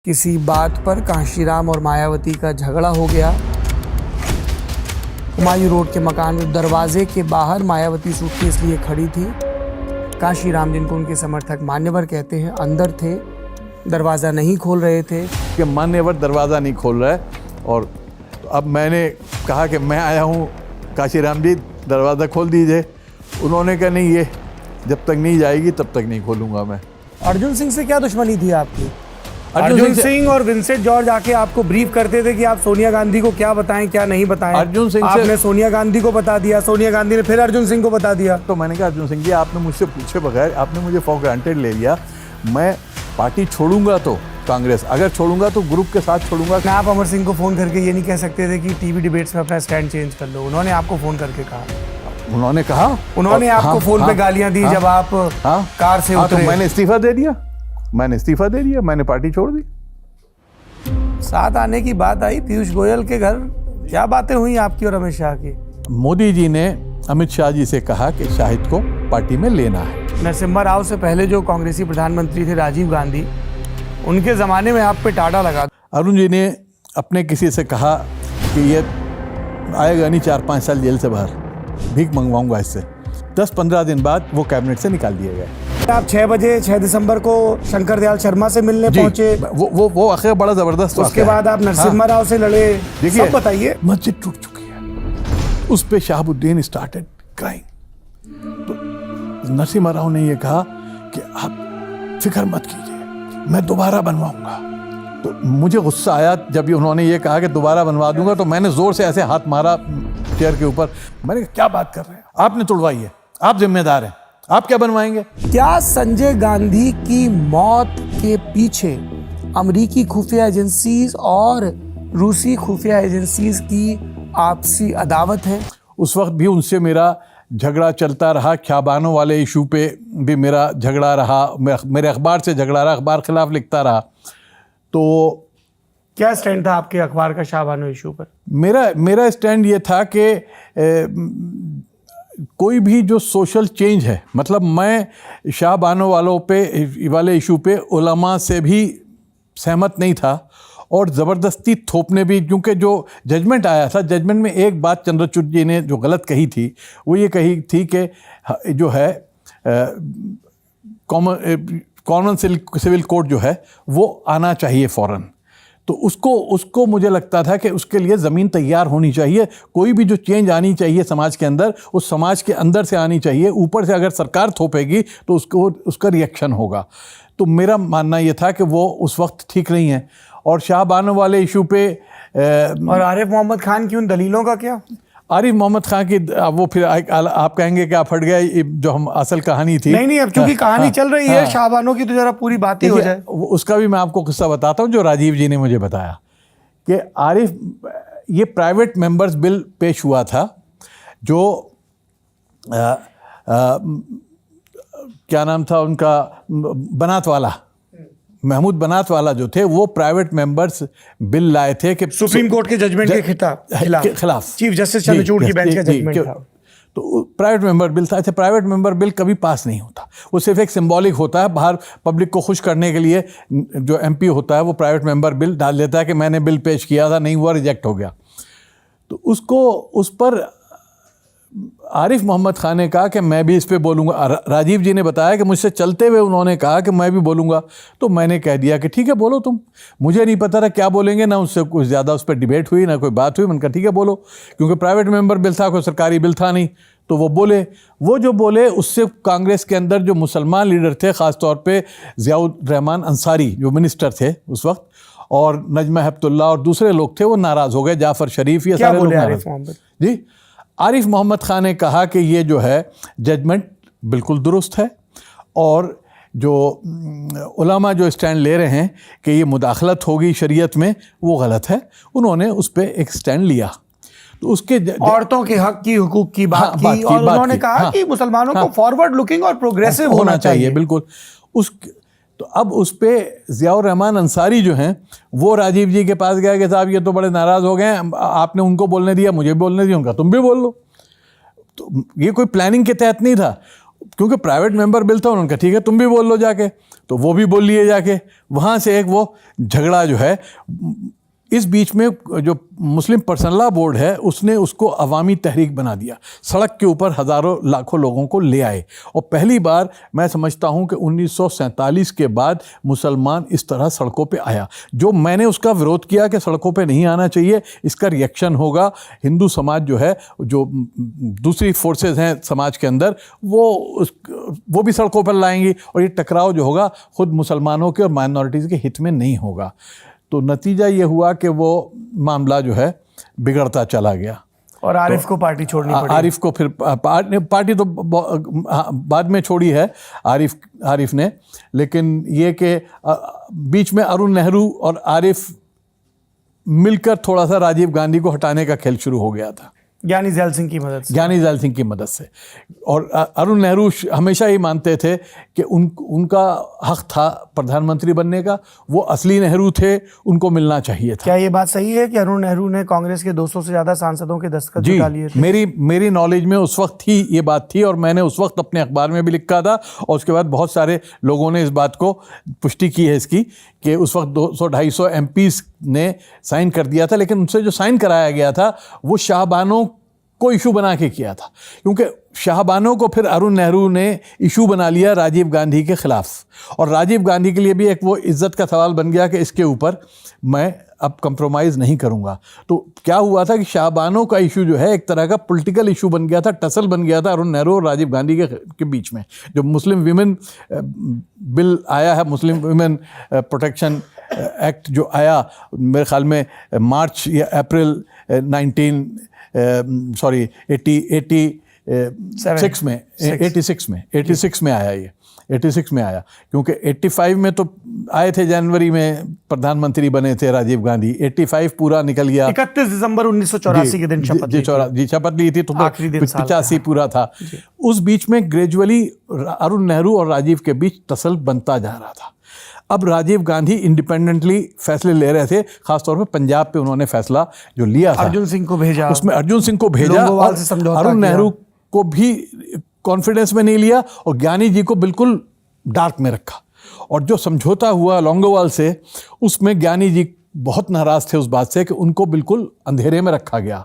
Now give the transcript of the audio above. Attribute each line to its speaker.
Speaker 1: किसी बात पर कांशीराम और मायावती का झगड़ा हो गया। हुमायूं रोड के मकान में दरवाजे के बाहर मायावती सूटकेस लिए खड़ी थी। कांशीराम, जिनको उनके समर्थक मान्यवर कहते हैं, अंदर थे, दरवाज़ा नहीं खोल रहे थे
Speaker 2: कि मान्यवर दरवाज़ा नहीं खोल रहा है। और अब मैंने कहा कि मैं आया हूँ, कांशीराम जी दरवाज़ा खोल दीजिए। उन्होंने कहा नहीं, ये जब तक नहीं जाएगी तब तक नहीं खोलूँगा मैं।
Speaker 1: अर्जुन सिंह से क्या दुश्मनी थी आपकी? अर्जुन सिंह और विंसेंट जॉर्ज आके आपको ब्रीफ करते थे कि आप सोनिया गांधी को क्या बताएं क्या नहीं बताएं।
Speaker 2: अर्जुन सिंह
Speaker 1: आपने सोनिया गांधी को बता दिया, सोनिया गांधी ने फिर अर्जुन सिंह को बता दिया।
Speaker 2: तो मैंने कहा अर्जुन सिंह जी, आपने मुझसे पूछे बगैर आपने मुझे फॉर ग्रांटेड ले लिया। मैं पार्टी छोड़ूंगा तो कांग्रेस, अगर छोड़ूंगा तो ग्रुप के साथ छोड़ूंगा।
Speaker 1: आप अमर सिंह को फोन करके ये नहीं कह सकते थे कि टीवी डिबेट्स में अपना स्टैंड चेंज कर लो? उन्होंने आपको फोन करके कहा?
Speaker 2: उन्होंने कहा,
Speaker 1: उन्होंने आपको फोन पे गालियां दी जब आप कार से उतरे?
Speaker 2: तो मैंने इस्तीफा दे दिया, मैंने पार्टी छोड़ दी।
Speaker 1: साथ आने की बात आई पीयूष गोयल के घर, क्या बातें हुई आपकी और अमित शाह की?
Speaker 2: मोदी जी ने अमित शाह जी से कहा कि शाहिद को पार्टी में लेना है।
Speaker 1: नरसिम्हा राव से पहले जो कांग्रेसी प्रधानमंत्री थे राजीव गांधी, उनके ज़माने में आप पे टाटा लगा।
Speaker 2: अरुण जी ने अपने किसी से कहा कि ये आएगा नहीं 4-5 साल जेल से बाहर, भीख मंगवाऊंगा इससे। 10-15 दिन बाद वो कैबिनेट से निकाल दिए गए।
Speaker 1: आप 6 बजे 6 दिसंबर को शंकर दयाल शर्मा से मिलने पहुंचे।
Speaker 2: वो आखिर बड़ा जबरदस्त।
Speaker 1: उसके बाद आप नरसिम्हा राव से लड़े।
Speaker 2: देखिए,
Speaker 1: सब बताइए।
Speaker 2: मस्जिद टूट चुकी है, उस पे शहाबुद्दीन स्टार्टेड क्राइंग। तो नरसिम्हा राव ने ये कहा कि आप फिक्र मत कीजिए, मैं दोबारा बनवाऊंगा। तो मुझे गुस्सा आया जब उन्होंने ये कहा कि दोबारा बनवा दूंगा। तो मैंने जोर से ऐसे हाथ मारा चेयर के ऊपर। मैंने कहा क्या बात कर रहे हैं, आपने तोड़वाई है, आप जिम्मेदार हैं, आप क्या बनवाएंगे?
Speaker 1: क्या संजय गांधी की मौत के पीछे अमेरिकी खुफिया एजेंसीज और रूसी खुफिया एजेंसीज की आपसी अदावत है?
Speaker 2: उस वक्त भी उनसे मेरा झगड़ा चलता रहा, ख्याबानों वाले इशू पे भी मेरा झगड़ा रहा, मेरे अखबार से झगड़ा रहा, अखबार खिलाफ लिखता रहा। तो
Speaker 1: क्या स्टैंड था आपके अखबार का शाहबानो इशू पर?
Speaker 2: मेरा स्टैंड ये था कि कोई भी जो सोशल चेंज है, मतलब मैं शाहबानो वाले इशू पे उलमा से भी सहमत नहीं था और ज़बरदस्ती थोपने भी, क्योंकि जो जजमेंट आया था, जजमेंट में एक बात चंद्रचूड़ जी ने जो गलत कही थी वो ये कही थी कि जो है कॉमन सिविल कोड जो है वो आना चाहिए फ़ौरन। तो उसको मुझे लगता था कि उसके लिए ज़मीन तैयार होनी चाहिए। कोई भी जो चेंज आनी चाहिए समाज के अंदर, उस समाज के अंदर से आनी चाहिए। ऊपर से अगर सरकार थोपेगी तो उसका रिएक्शन होगा। तो मेरा मानना ये था कि वो उस वक्त ठीक नहीं है। और शाहबानो वाले इशू पे
Speaker 1: और आरिफ मोहम्मद खान की उन दलीलों का क्या?
Speaker 2: आरिफ मोहम्मद खान की वो फिर आप कहेंगे कि आप फट गए, जो हम असल कहानी थी।
Speaker 1: नहीं, अब चूंकि कहानी चल रही है शाहबानो की, तो जरा पूरी बात ही हो जाए।
Speaker 2: उसका भी मैं आपको किस्सा बताता हूँ जो राजीव जी ने मुझे बताया कि आरिफ, ये प्राइवेट मेंबर्स बिल पेश हुआ था जो क्या नाम था उनका, बनात वाला, महमूद बनात वाला जो थे, वो प्राइवेट मेंबर्स बिल लाए थे कि
Speaker 1: सुप्रीम कोर्ट के जजमेंट के खिलाफ चीफ जस्टिस चंद्रचूड़ की बेंच का जजमेंट था।
Speaker 2: तो प्राइवेट मेंबर बिल था। अच्छा, प्राइवेट मेंबर बिल कभी पास नहीं होता, वो सिर्फ एक सिंबॉलिक होता है। बाहर पब्लिक को खुश करने के लिए जो एमपी होता है वो प्राइवेट मेंबर बिल डाल देता है कि मैंने बिल पेश किया था, नहीं हुआ, रिजेक्ट हो गया। तो उस पर आरिफ मोहम्मद खान ने कहा कि मैं भी इस पे बोलूँगा। राजीव जी ने बताया कि मुझसे चलते हुए उन्होंने कहा कि मैं भी बोलूँगा। तो मैंने कह दिया कि ठीक है बोलो तुम। मुझे नहीं पता था क्या बोलेंगे, ना उससे कुछ ज़्यादा उस पर डिबेट हुई, ना कोई बात हुई। मैंने कहा ठीक है बोलो, क्योंकि प्राइवेट मेंबर बिल था, कोई सरकारी बिल था नहीं। तो वो बोले, वो जो बोले उससे कांग्रेस के अंदर जो मुसलमान लीडर थे, ख़ासतौर पर ज़ियाउर रहमान अंसारी जो मिनिस्टर थे उस वक्त, और नजमा हेपतुल्ला और दूसरे लोग थे, वो नाराज़ हो गए। जाफ़र शरीफ, ये सारे लोग नाराज़। जी, आरिफ मोहम्मद खान ने कहा कि ये जो है जजमेंट बिल्कुल दुरुस्त है और जो उलमा जो स्टैंड ले रहे हैं कि ये मुदाखलत होगी शरीयत में, वो गलत है। उन्होंने उस पर एक स्टैंड लिया। तो उसके
Speaker 1: औरतों के हक की, हुकूक की बात की, और उन्होंने कहा कि मुसलमानों को फॉरवर्ड लुकिंग और प्रोग्रेसिव होना चाहिए।
Speaker 2: बिल्कुल। तो अब उस पे ज़ियाउर रहमान अंसारी जो हैं वो राजीव जी के पास गया कि साहब ये तो बड़े नाराज़ हो गए, आपने उनको बोलने दिया, मुझे बोलने दिया, उनका तुम भी बोल लो। तो ये कोई प्लानिंग के तहत नहीं था, क्योंकि प्राइवेट मेंबर बिल था। उन्होंने कहा ठीक है तुम भी बोल लो जाके। तो वो भी बोल लिए जाके। वहाँ से एक वो झगड़ा जो है, इस बीच में जो मुस्लिम पर्सनल लॉ बोर्ड है उसने उसको अवामी तहरीक बना दिया, सड़क के ऊपर हज़ारों लाखों लोगों को ले आए। और पहली बार मैं समझता हूँ कि 1947 के बाद मुसलमान इस तरह सड़कों पे आया। जो मैंने उसका विरोध किया कि सड़कों पे नहीं आना चाहिए, इसका रिएक्शन होगा हिंदू समाज जो है, जो दूसरी फोर्सेस हैं समाज के अंदर, वो भी सड़कों पर लाएंगी और ये टकराव जो होगा खुद मुसलमानों के और माइनॉरिटीज़ के हित में नहीं होगा। तो नतीजा ये हुआ कि वो मामला जो है बिगड़ता चला गया
Speaker 1: और आरिफ को पार्टी छोड़नी पड़ी।
Speaker 2: आरिफ को फिर पार्टी तो बाद में छोड़ी है आरिफ ने, लेकिन ये कि बीच में अरुण नेहरू और आरिफ मिलकर थोड़ा सा राजीव गांधी को हटाने का खेल शुरू हो गया था,
Speaker 1: ज्ञानी ज़ैल सिंह की मदद से।
Speaker 2: ज्ञानी ज़ैल सिंह की मदद से। और अरुण नेहरू हमेशा ही मानते थे कि उनका हक था प्रधानमंत्री बनने का, वो असली नेहरू थे, उनको मिलना चाहिए था।
Speaker 1: क्या ये बात सही है कि अरुण नेहरू ने कांग्रेस के 200 से ज़्यादा सांसदों के दस्तखत जुटा लिए थे?
Speaker 2: मेरी नॉलेज में उस वक्त ही ये बात थी और मैंने उस वक्त अपने अखबार में भी लिखा था, और उसके बाद बहुत सारे लोगों ने इस बात को पुष्टि की है इसकी कि उस वक्त 200-250 MPs ने साइन कर दिया था। लेकिन उनसे जो साइन कराया गया था वो शाहबानों को इशू बना के किया था, क्योंकि शाहबानों को फिर अरुण नेहरू ने इशू बना लिया राजीव गांधी के खिलाफ। और राजीव गांधी के लिए भी एक वो इज्जत का सवाल बन गया कि इसके ऊपर मैं अब कंप्रोमाइज़ नहीं करूंगा। तो क्या हुआ था कि शाहबानों का इशू जो है एक तरह का पॉलिटिकल इशू बन गया था, टसल बन गया था अरुण नेहरू और राजीव गांधी के बीच में। जो मुस्लिम विमेन बिल आया है, मुस्लिम विमेन प्रोटेक्शन एक्ट जो आया मेरे ख्याल में मार्च या अप्रैल 86 में आया, ये 86 में आया, क्योंकि 85 में तो आए थे, जनवरी में प्रधानमंत्री बने थे राजीव गांधी, 85 पूरा निकल गया।
Speaker 1: 31 दिसंबर 1984 के दिन शपथ
Speaker 2: ली थी, तो 85 पूरा था। उस बीच में ग्रेजुअली अरुण नेहरू और राजीव के बीच टसल बनता जा रहा था। अब राजीव गांधी इंडिपेंडेंटली फैसले ले रहे थे, खासतौर पे पंजाब पे उन्होंने फैसला जो लिया था,
Speaker 1: अर्जुन सिंह को भेजा,
Speaker 2: उसमें अर्जुन सिंह को भेजा और अरुण नेहरू को भी कॉन्फिडेंस में नहीं लिया और ज्ञानी जी को बिल्कुल डार्क में रखा। और जो समझौता हुआ लोंगोवाल से, उसमें ज्ञानी जी बहुत नाराज थे उस बात से कि उनको बिल्कुल अंधेरे में रखा गया।